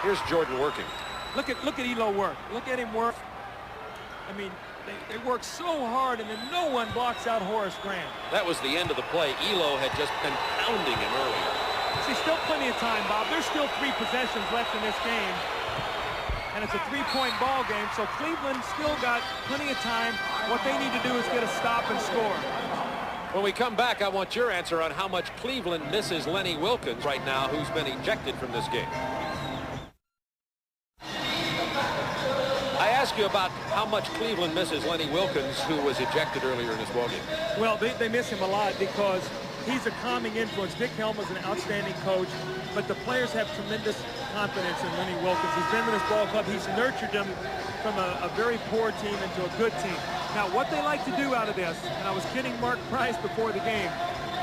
Here's Jordan working. Look at Elo work. Look at him work. I mean, they work so hard, and then no one blocks out Horace Grant. That was the end of the play. Elo had just been pounding him earlier. See, still plenty of time, Bob. There's still 3 possessions left in this game. And it's a 3-point ball game, so Cleveland still got plenty of time. What they need to do is get a stop and score. When we come back, I want your answer on how much Cleveland misses Lenny Wilkens right now, who's been ejected from this game. I ask you about how much Cleveland misses Lenny Wilkens, who was ejected earlier in this ballgame. Well, they miss him a lot because he's a calming influence. Dick Helmer's an outstanding coach, but the players have tremendous confidence in Lenny Wilkens. He's been with this ball club. He's nurtured them from a very poor team into a good team. Now, what they like to do out of this, and I was kidding Mark Price before the game,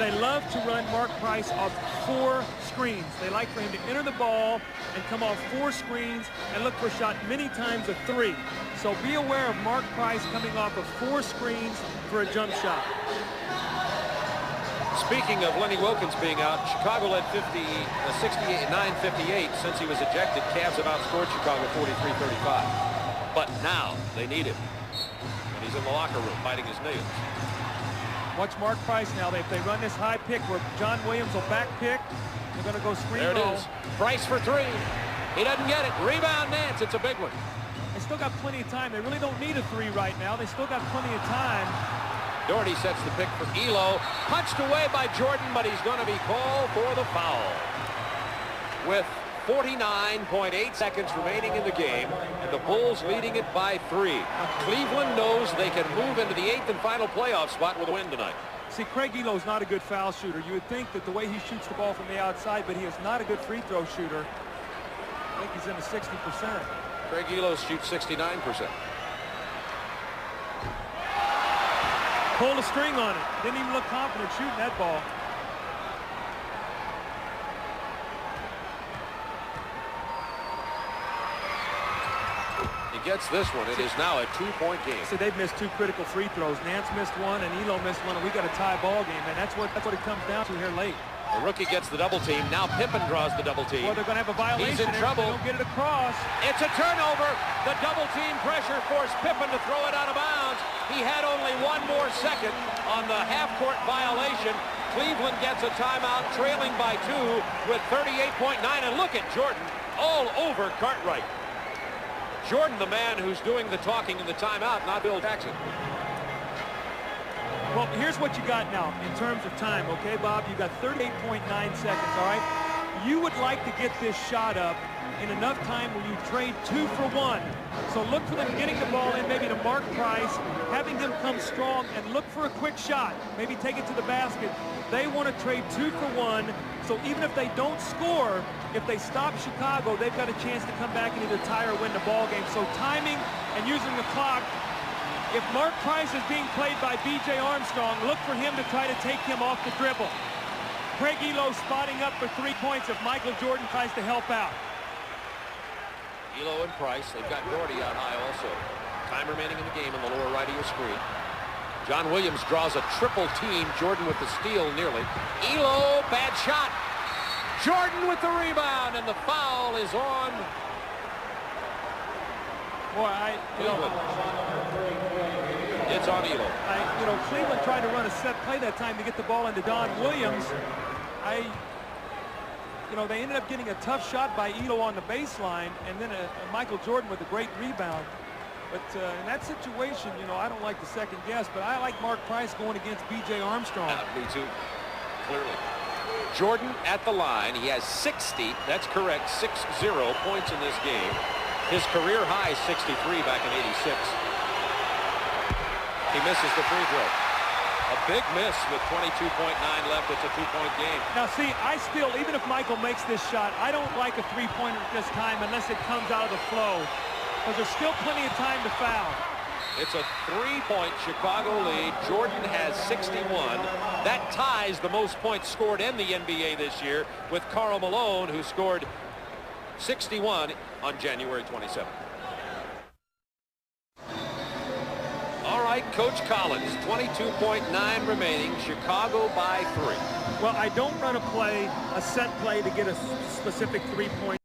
they love to run Mark Price off 4 screens. They like for him to enter the ball and come off 4 screens and look for a shot, many times a 3. So be aware of Mark Price coming off of 4 screens for a jump shot. Speaking of Lenny Wilkens being out, Chicago led 69-58 since he was ejected. Cavs have outscored Chicago 43-35. But now they need him. And he's in the locker room biting his nails. Watch Mark Price now. If they run this high pick where John Williams will back pick, they're going to go screen roll. There it is. Price for 3. He doesn't get it. Rebound Nance. It's a big one. They still got plenty of time. They really don't need a 3 right now. They still got plenty of time. Doherty sets the pick for Elo. Punched away by Jordan, but he's going to be called for the foul. With 49.8 seconds remaining in the game, and the Bulls leading it by 3. Cleveland knows they can move into the 8th and final playoff spot with a win tonight. See, Craig Elo's not a good foul shooter. You would think that the way he shoots the ball from the outside, but he is not a good free throw shooter. I think he's in the 60%. Craig Elo shoots 69%. Pulled a string on it. Didn't even look confident shooting that ball. Gets this one. It is now a 2-point game. So they've missed 2 critical free throws. Nance missed 1 and Elo missed 1, and we got a tie ball game, and that's what it comes down to here late. The rookie gets the double team. Now Pippen draws the double team. Well, they're going to have a violation. He's in trouble. They don't get it across. It's a turnover. The double team pressure forced Pippen to throw it out of bounds. He had only 1 more second on the half-court violation. Cleveland gets a timeout, trailing by 2 with 38.9. And look at Jordan all over Cartwright. Jordan, the man who's doing the talking in the timeout, not Bill Jackson. Well, here's what you got now in terms of time, okay, Bob? You got 38.9 seconds, all right? You would like to get this shot up in enough time where you trade 2 for 1. So look for them getting the ball in, maybe to Mark Price, having him come strong and look for a quick shot. Maybe take it to the basket. They want to trade 2 for 1. So even if they don't score, if they stop Chicago, they've got a chance to come back and either tie or win the ball game. So timing and using the clock. If Mark Price is being played by B.J. Armstrong, look for him to try to take him off the dribble. Craig Elo spotting up for 3 points if Michael Jordan tries to help out. Elo and Price, they've got Doherty out high also. Time remaining in the game in the lower right of your screen. John Williams draws a triple team. Jordan with the steal nearly. Elo, bad shot. Jordan with the rebound, and the foul is on. Boy, it's on Elo. Cleveland tried to run a set play that time to get the ball into Don Williams. They ended up getting a tough shot by Elo on the baseline, and then Michael Jordan with a great rebound. But in that situation, I don't like the second guess, but I like Mark Price going against B.J. Armstrong. Me too, clearly. Jordan at the line. He has 60, that's correct, 60 points in this game. His career high 63 back in '86. He misses the free throw. A big miss with 22.9 left. It's a 2-point game. Now, see, even if Michael makes this shot, I don't like a 3-pointer at this time unless it comes out of the flow, because there's still plenty of time to foul. It's a 3-point Chicago lead. Jordan has 61. That ties the most points scored in the NBA this year with Karl Malone, who scored 61 on January 27th. All right, Coach Collins, 22.9 remaining, Chicago by 3. Well, I don't run a set play to get a specific 3-point